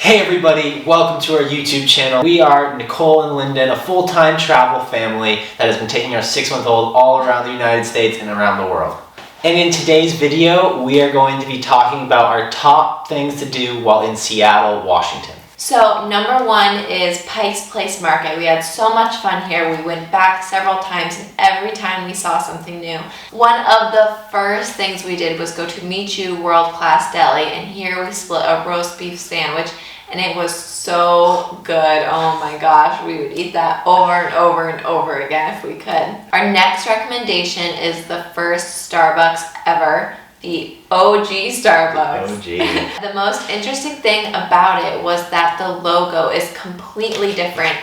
Hey everybody, welcome to our YouTube channel. We are Nicole and Lyndon, a full-time travel family that has been taking our 6-month-old all around the United States and around the world. And in today's video, we are going to be talking about our top things to do while in Seattle, Washington. So number one is Pikes Place Market. We had so much fun here. We went back several times and every time we saw something new. One of the first things we did was go to Chihuly World Class Deli, and here we split a roast beef sandwich and it was so good. Oh my gosh, we would eat that over and over and over again if we could. Our next recommendation is the first Starbucks ever. The OG Starbucks. OG. The most interesting thing about it was that the logo is completely different.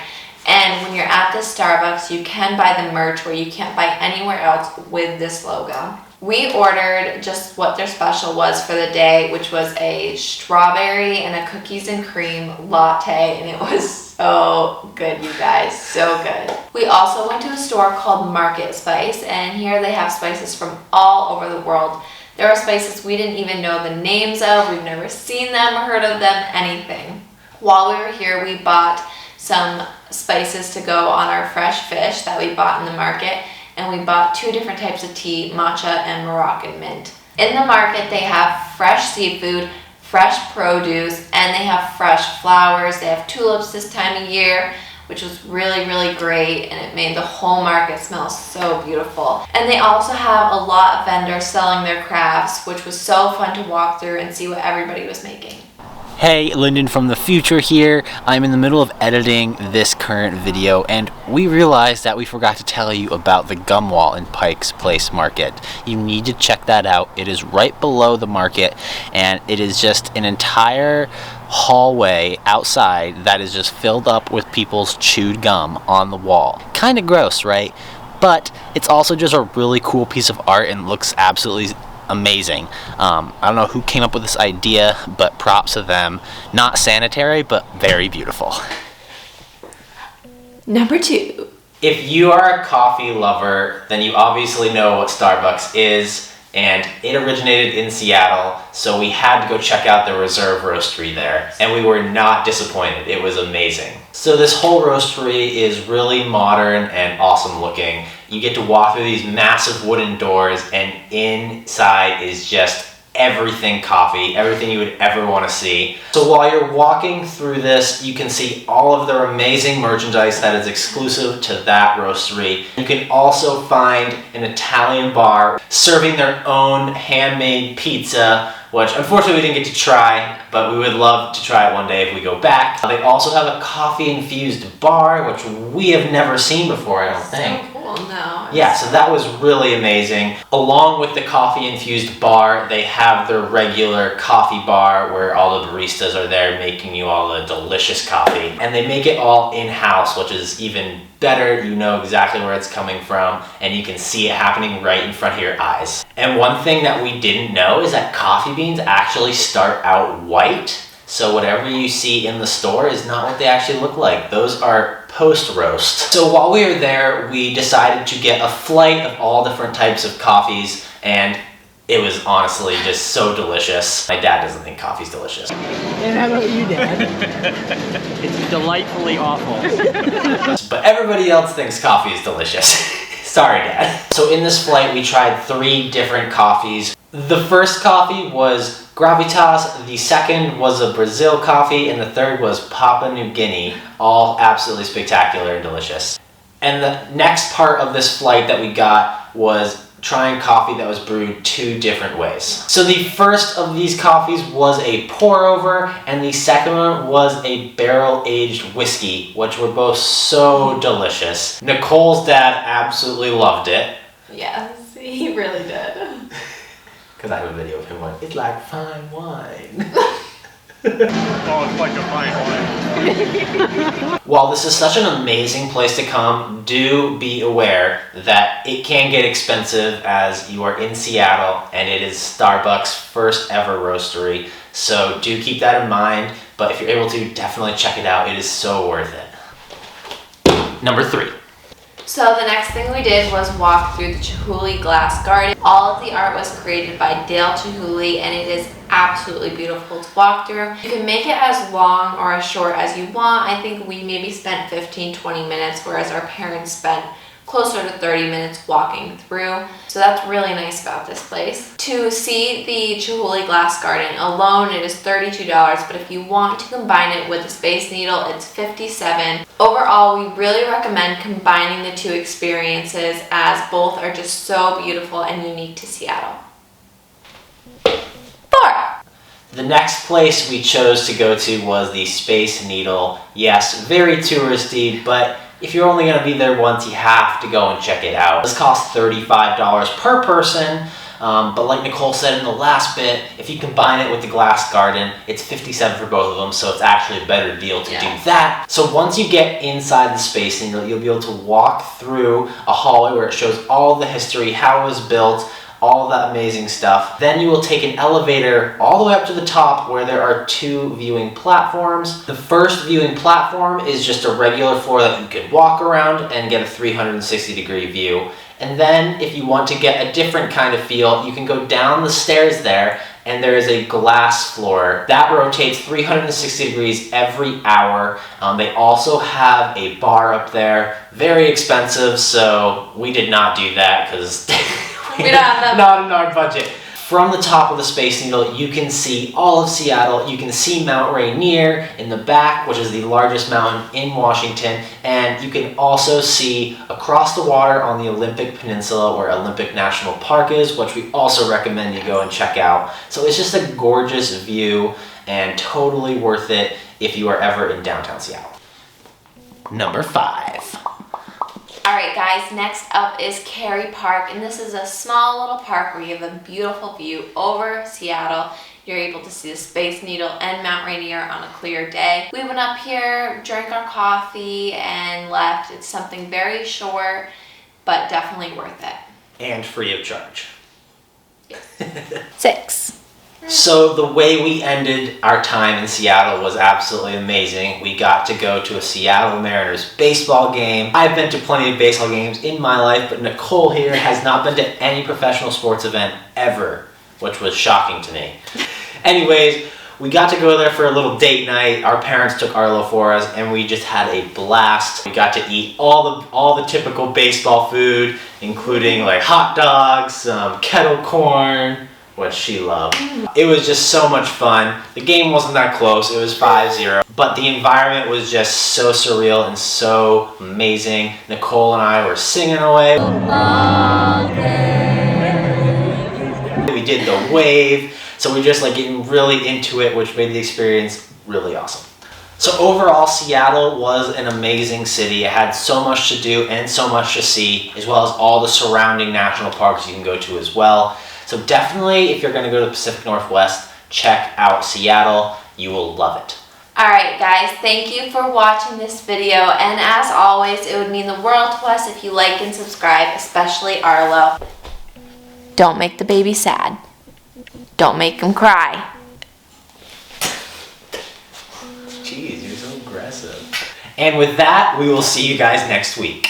And when you're at this Starbucks, you can buy the merch where you can't buy anywhere else with this logo. We ordered just what their special was for the day, which was a strawberry and a cookies and cream latte, and it was so good, you guys, so good. We also went to a store called Market Spice, and here they have spices from all over the world. There are spices we didn't even know the names of, we've never seen them or heard of them, anything. While we were here, we bought some spices to go on our fresh fish that we bought in the market, and we bought 2 different types of tea, matcha and Moroccan mint. In the market, they have fresh seafood, fresh produce, and they have fresh flowers. They have tulips this time of year, which was really, really great, and it made the whole market smell so beautiful. And they also have a lot of vendors selling their crafts, which was so fun to walk through and see what everybody was making. Hey, Lyndon from the future here. I'm in the middle of editing this current video, and we realized that we forgot to tell you about the gum wall in Pikes Place Market. You need to check that out. It is right below the market, and it is just an entire hallway outside that is just filled up with people's chewed gum on the wall. Kind of gross, right? But it's also just a really cool piece of art and looks absolutely amazing. I don't know who came up with this idea, but props to them. Not sanitary, but very beautiful. Number 2. If you are a coffee lover, then you obviously know what Starbucks is, and it originated in Seattle, so we had to go check out the Reserve Roastery there, and we were not disappointed. It was amazing. So this whole roastery is really modern and awesome looking. You get to walk through these massive wooden doors, and inside is just everything coffee, everything you would ever want to see. So while you're walking through this, you can see all of their amazing merchandise that is exclusive to that roastery. You can also find an Italian bar serving their own handmade pizza, which unfortunately we didn't get to try, but we would love to try it one day if we go back. They also have a coffee-infused bar, which we have never seen before, I don't think. So cool, no. Yeah, so that was really amazing. Along with the coffee-infused bar, they have their regular coffee bar where all the baristas are there making you all the delicious coffee. And they make it all in-house, which is even better. You know exactly where it's coming from, and you can see it happening right in front of your eyes. And one thing that we didn't know is that coffee beans actually start out white. So whatever you see in the store is not what they actually look like. Those are post-roast. So while we were there, we decided to get a flight of all different types of coffees, and it was honestly just so delicious. My dad doesn't think coffee's delicious. And how about you, Dad? It's delightfully awful. But everybody else thinks coffee is delicious. Sorry, Dad. So in this flight, we tried 3 different coffees. The first coffee was Gravitas, the second was a Brazil coffee, and the third was Papua New Guinea. All absolutely spectacular and delicious. And the next part of this flight that we got was trying coffee that was brewed 2 different ways. So the first of these coffees was a pour over, and the second one was a barrel-aged whiskey, which were both so delicious. Nicole's dad absolutely loved it. Yes, he really did. Because I have a video of him going, "It's like fine wine." Oh, it's like a fine wine. While this is such an amazing place to come, do be aware that it can get expensive as you are in Seattle and it is Starbucks' first ever roastery. So do keep that in mind, but if you're able to, definitely check it out. It is so worth it. Number 3. So the next thing we did was walk through the Chihuly glass garden. All of the art was created by Dale Chihuly, and it is absolutely beautiful to walk through. You can make it as long or as short as you want. I think we maybe spent 15-20 minutes, whereas our parents spent closer to 30 minutes walking through. So that's really nice about this place. To see the Chihuly glass garden alone, it is $32, but if you want to combine it with the Space Needle, it's $57. Overall, we really recommend combining the two experiences as both are just so beautiful and unique to Seattle. 4. The next place we chose to go to was the Space Needle. Yes, very touristy, but if you're only going to be there once, you have to go and check it out. This costs $35 per person, but like Nicole said in the last bit, if you combine it with the glass garden, it's $57 for both of them, so it's actually a better deal to do that. So once you get inside the Space Needle, you'll be able to walk through a hallway where it shows all the history, how it was built, all that amazing stuff. Then you will take an elevator all the way up to the top where there are 2 viewing platforms. The first viewing platform is just a regular floor that you can walk around and get a 360-degree view. And then if you want to get a different kind of feel, you can go down the stairs there, and there is a glass floor that rotates 360 degrees every hour. They also have a bar up there, very expensive, so we did not do that because We don't have that. Not in our budget. From the top of the Space Needle, you can see all of Seattle. You can see Mount Rainier in the back, which is the largest mountain in Washington. And you can also see across the water on the Olympic Peninsula where Olympic National Park is, which we also recommend you go and check out. So it's just a gorgeous view and totally worth it if you are ever in downtown Seattle. Number 5. Alright guys, next up is Kerry Park, and this is a small little park where you have a beautiful view over Seattle. You're able to see the Space Needle and Mount Rainier on a clear day. We went up here, drank our coffee, and left. It's something very short, but definitely worth it. And free of charge. Yes. 6. So the way we ended our time in Seattle was absolutely amazing. We got to go to a Seattle Mariners baseball game. I've been to plenty of baseball games in my life, but Nicole here has not been to any professional sports event ever, which was shocking to me. Anyways, we got to go there for a little date night. Our parents took Arlo for us, and we just had a blast. We got to eat all the typical baseball food, including like hot dogs, kettle corn, which she loved. It was just so much fun. The game wasn't that close, it was 5-0, but the environment was just so surreal and so amazing. Nicole and I were singing away. We did the wave, so we just like getting really into it, which made the experience really awesome. So overall, Seattle was an amazing city. It had so much to do and so much to see, as well as all the surrounding national parks you can go to as well. So definitely, if you're going to go to the Pacific Northwest, check out Seattle. You will love it. Alright guys, thank you for watching this video, and as always, it would mean the world to us if you like and subscribe, especially Arlo. Don't make the baby sad. Don't make him cry. Jeez, you're so aggressive. And with that, we will see you guys next week.